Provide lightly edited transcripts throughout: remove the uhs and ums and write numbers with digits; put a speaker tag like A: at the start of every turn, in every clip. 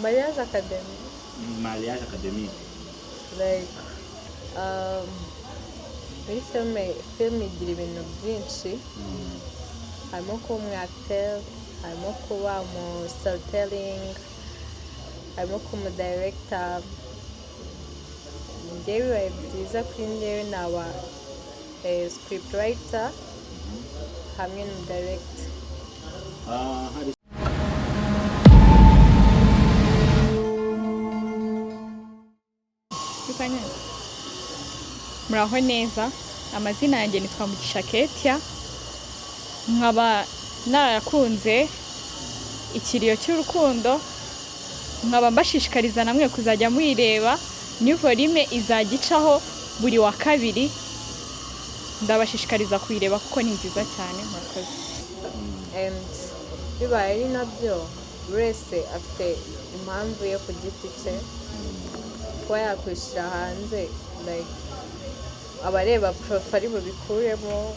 A: Mariage Academy.
B: Mariage academique.
A: Like, muri filime igira ibintu byinshi. Harimo kuba umu acteur, harimo kuba umu storytelling, harimo kuba umu director. Njyewe bibaye byiza kuri njyewe naba script writer hamwe n'umu director.
C: Muraho neza, amazina yanjye nitwa Mugisha Ketia, nkaba narakunze ikiriyo cy'urukundo, nkaba mbashishikariza namwe kuzajya muyireba. New volume izagicaho buri wa kabiri, ndabashishikariza kuyireba kuko ni nziza cyane. Murakoze.
A: And bibaye ari nabyo buri wese afite impamvu yo ku giti cye kuba yakwishyira hanze, like abareba profi ari bubikuremo,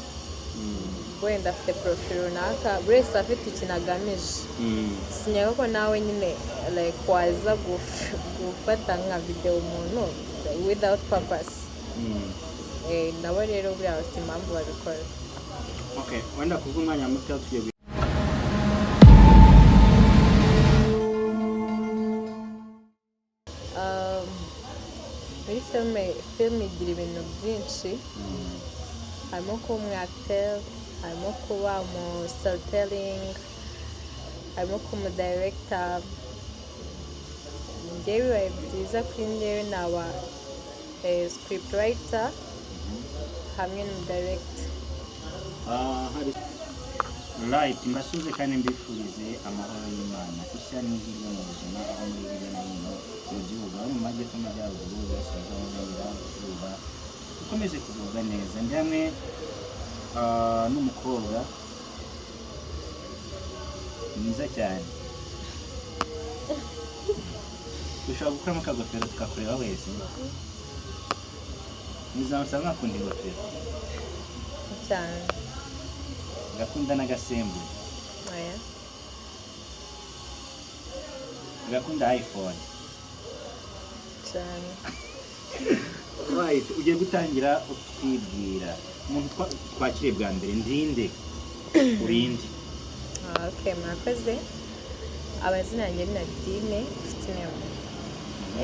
A: wenda afite profi runaka, buri wese afite ikintu agamije. Sinyega ko nawe nyine like waza gufata nka video umuntu without purpose. Nabo rero buriya bafite impamvu babikora.
B: Okay, wenda kuvuga umwanya muto tugiye
A: muri filime igira ibintu byinshi. Harimo kuba umu acteur, harimo kuba umu storytelling, harimo kuba umu director. Njyewe bibaye byiza kuri njyewe naba script writer hamwe n'umu director.
B: Right, mbasuze kandi mbifurize amahoro y'Imana, ishya n'ihirwe mu buzima aho muri hirya no hino mu gihugu, aho mu majyepfo n'amajyaruguru, burasirazuba n'iburengerazuba, ukomeze kugubwa neza. Ndi hamwe n'umukobwa mwiza cyane. Ushobora gukuramo akagofero tukakureba wese. Muzamusanga mwakunda ingofero
A: cyane.
B: Gakunda n'agasembu.
A: Oya.
B: Gakunda iPhone.
A: Cyane.
B: Right, ugiye gutangira utwibwira. Umuntu twakiriye bwa mbere ndinde. Urinde.
A: Okay, murakoze. Abazina yanjye ni Nadine, ufite name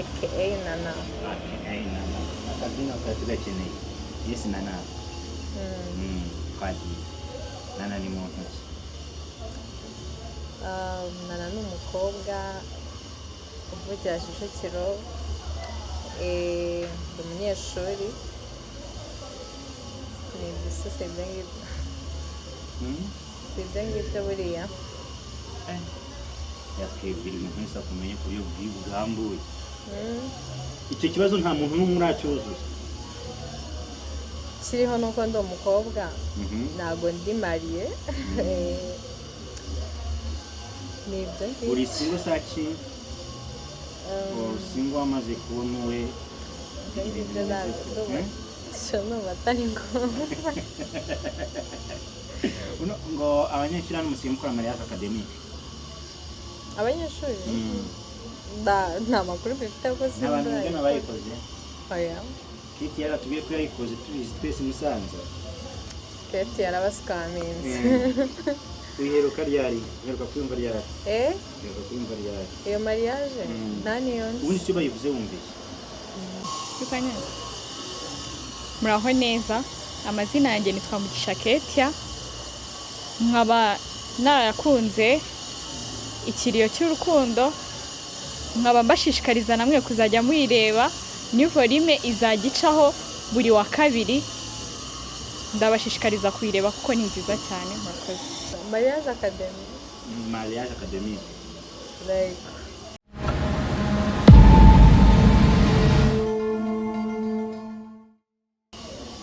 A: aka Nana.
B: Okay, Nana. Akazina katugakeneye. Yes, Nana. Kwagiye. Nana ni muntu ki?
A: Nana ni umukobwa uvugira Kicukiro, ndi umunyeshuri. Ni ibisusa ibyo ngibyo. Ibyo ngibyo buriya.
B: Yakwibwira ibintu wese akumenya ku buryo bw'uburambuye. Icyo kibazo nta muntu n'umwe uracyuzuza.
A: Kiriho nuko ndi umukobwa, ntabwo ndi mariye. Nibyo.
B: Uri singo saki? Singo amaze kubona uwe.
A: Shono batari ngombwa.
B: Ngo abanyeshuri hano musiye mukora Mariage Academy.
A: Abanyeshuri? Nta makuru bifite ko
B: sinzi. Abantu ngana bayikoze.
A: Oya.
B: Kiti yaratubwiye ko yayikoze tubizi twese Musanze.
A: Kiti yarabasikaminze.
B: Uyiheruka ryari? Uheruka kwiyumva ryari?
A: Uheruka
B: kwiyumva ryari?
A: Iyo mariage? Nta niyo nzi.
B: Ubundi icyo bayivuze wumvise?
C: Muraho neza, amazina yanjye nitwa Mugisha Ketia, nkaba narakunze ikiriyo cy'urukundo, nkaba mbashishikariza namwe kuzajya muyireba. New volume izagicaho buri wa kabiri, ndabashishikariza kuyireba kuko ni nziza cyane. Murakoze.
A: Mariage Academy.
B: Mariage Academy.
A: Like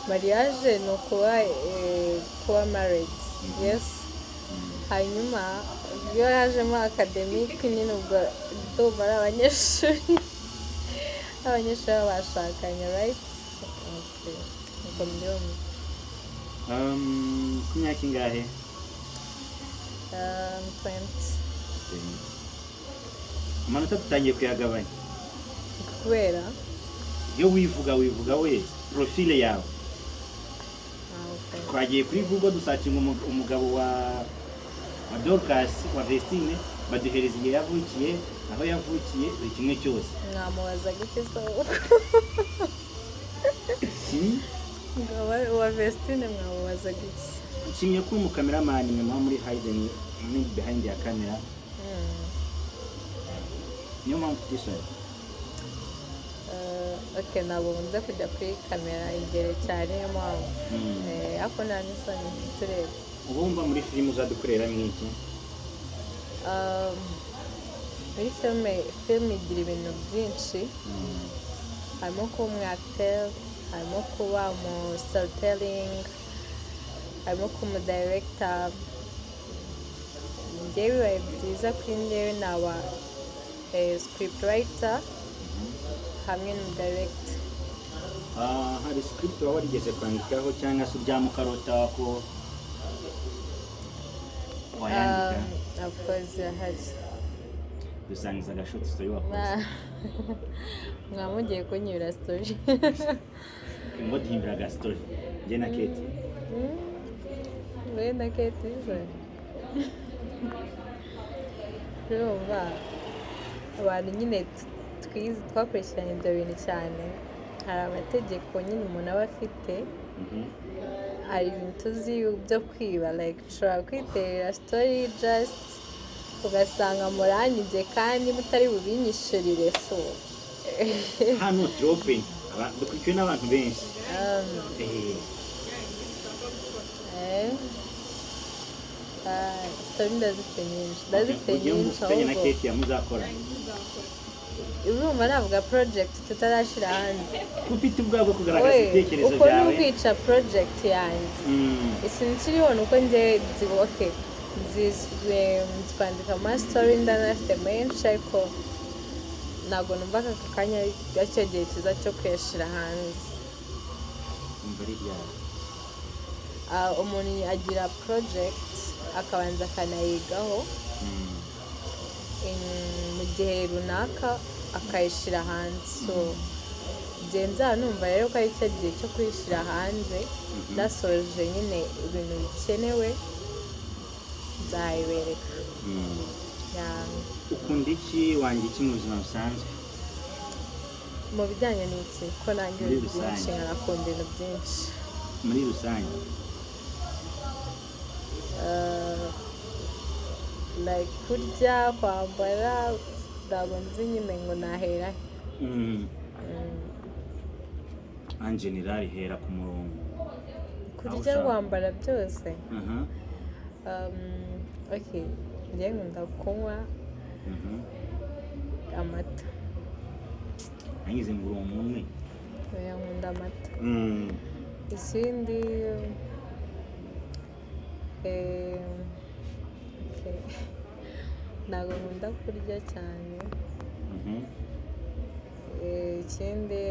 A: mariage ni kuba married. Yes. Hanyuma iyo yajemo academic nyine ubwo ndumva ari abanyeshuri. Abanyeshuri bashakanye, right? Okay. Nuko mbyumva.
B: Ku myaka ingahe?
A: 20.
B: amanota tutangiye kuyagabanya
A: kubera
B: iyo wivuga we profile yawe
A: okay.
B: twagiye kuri Google dusacinga umugabo wa Dorcas wa Vestine baduhereza igihe yavukiye aho yavukiye buri kimwe cyose
A: mwamubaza gute so wa Vestine mwamubaza gute
B: nshimye ko umukameraman nyuma muri hidden behind ya camera niyo mpamvu tishara
A: okay nabo nze kujya kuri kamera imbere cyane yo mpamvu ako nanisoni turebe
B: ubumva muri filime uzadukorera mwiki
A: muri filime igira ibintu byinshi harimo kuba umwacteur harimo kuba mu storytelling harimo kuba umudirector njyewe bibaye byiza kuri njyewe naba script writer hamwe n'umudirector
B: hari script waba warigeze kwandikaho cyangwa se uryamukarota ko wayandika
A: of course hari
B: dusangiza agashoti story wakoze
A: mwamugiye kunyura story
B: ngo dihimbira ga story njye na Kate
A: we na Kate izo urumva abantu nyine twakurikiranye ibyo bintu cyane hari amategeko nyine umuntu aba afite hari ibintu tuzi byo kwiba like ushobora kwiterera story just ugasanga muranyibye kandi mutari bubinyishurire so
B: hano dropping dukurikiwe n'abantu benshi
A: story ndazifite nyinshi
B: ahubwo na Kate yamuzakora
A: urumva navuga project tutarashira hanze
B: ufite ubwabo kugaragaza ibitekerezo byawe
A: uko ni ukwica project yanjye ikintu kiriho ni uko njye nziboke nzizwe twandika ama story ndanafite menshi ariko ntabwo numva aka kanya gacyo gihe kiza cyo kuyashyira hanze umuntu agira project akabanza akanayigaho mu gihe runaka akayishyira hanze so genza numva rero ko ari cyo gihe cyo kuyishyira hanze ndasoje nyine ibintu bikenewe nzayibereka
B: ukunda iki wanjye iki mu buzima busanzwe
A: mu bijyanye n'iki ko nanjye byinshi nkakunda ibintu byinshi
B: muri rusange
A: like kurya kwambara ntabwo nzi nyine ngo nahera
B: en general hera ku murongo
A: kurya kwambara byose okay njye nkunda kunywa amata
B: angize ngo uwo umwe
A: nkunda amata ikindi ntabwo nkunda kurya cyane ikindi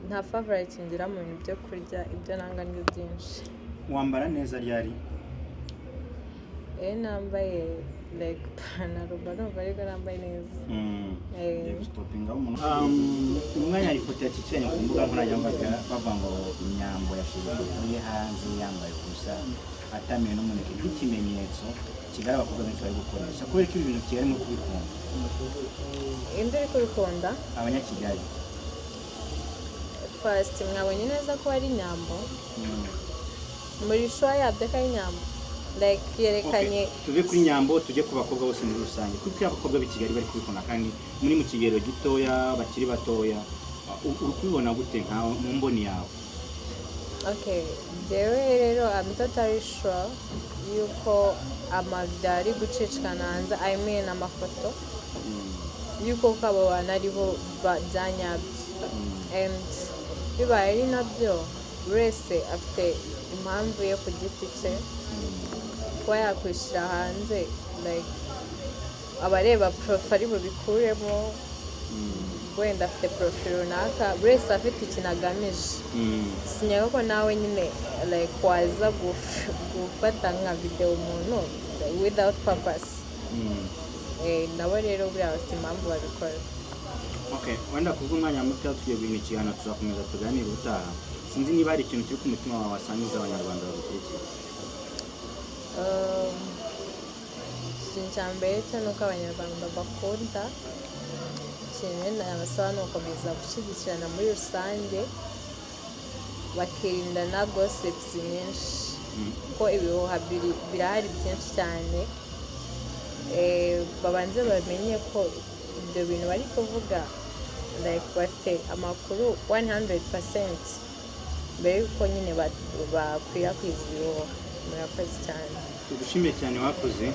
A: nta favorite ngira mu bintu byo kurya ibyo nanga ni byinshi
B: wambara neza ryari
A: nambaye like ipantaro numva ariko nambaye neza
B: umwanya hari ifoto yaciciranye ku mbuga nkoranyambaga bavuga ngo inyambo yashyizwe hanze yambaye ubusa atamiwe n'umuneke nk'ikimenyetso kigaragara ko benshi bari gukoresha kubera ko ibintu kirimo kubikunda
A: indi uri kubikunda
B: abanyakigali
A: first mwabonye neza ko ari inyambo muri show yabyo ko ari inyambo like yerekanye
B: tuve kuri nyambo tujye ku bakobwa bose muri rusange kuko abakobwa b'i Kigali bari kubikunda kandi muri mu kigero gitoya bakiri batoya uri kubibona gute nka mu mboni yawe
A: okay jewe rero I'm totally sure yuko amavideo ari gucicikana hanze I mean amafoto yuko kabo bana ariho byanyabyo and bibaye ari nabyo wese afite impamvu yo ku giti cye kuba yakwishyira hanze like abareba profile bubikuremo wenda afite profile runaka wese afite ikintu agamije sinyaka ko nawe nyine like waza gufata nka video umuntu without purpose nabo rero buriya bafite impamvu babikora.
B: Okay, wenda kubw'umwanya muto tugiye guhina ikiganiro tuzakomeza tuganire ubutaha. Sinzi niba hari ikintu kiri ku mutima wawe wasangiza abanyarwanda bagutekereza.
A: Ikintu cya mbere cyo ni uko abanyarwanda bakunda, ikintu nabasaba ni ugukomeza gushyigikirana muri rusange, bakirinda na gossips nyinshi kuko ibihuha birahari byinshi cyane. Babanze bamenye ko ibyo bintu bari kuvuga like bafite amakuru 100% mbere yuko nyine bakwirakwiza ibihuha. Murakoze cyane.
B: Tugushimiye cyane wakoze.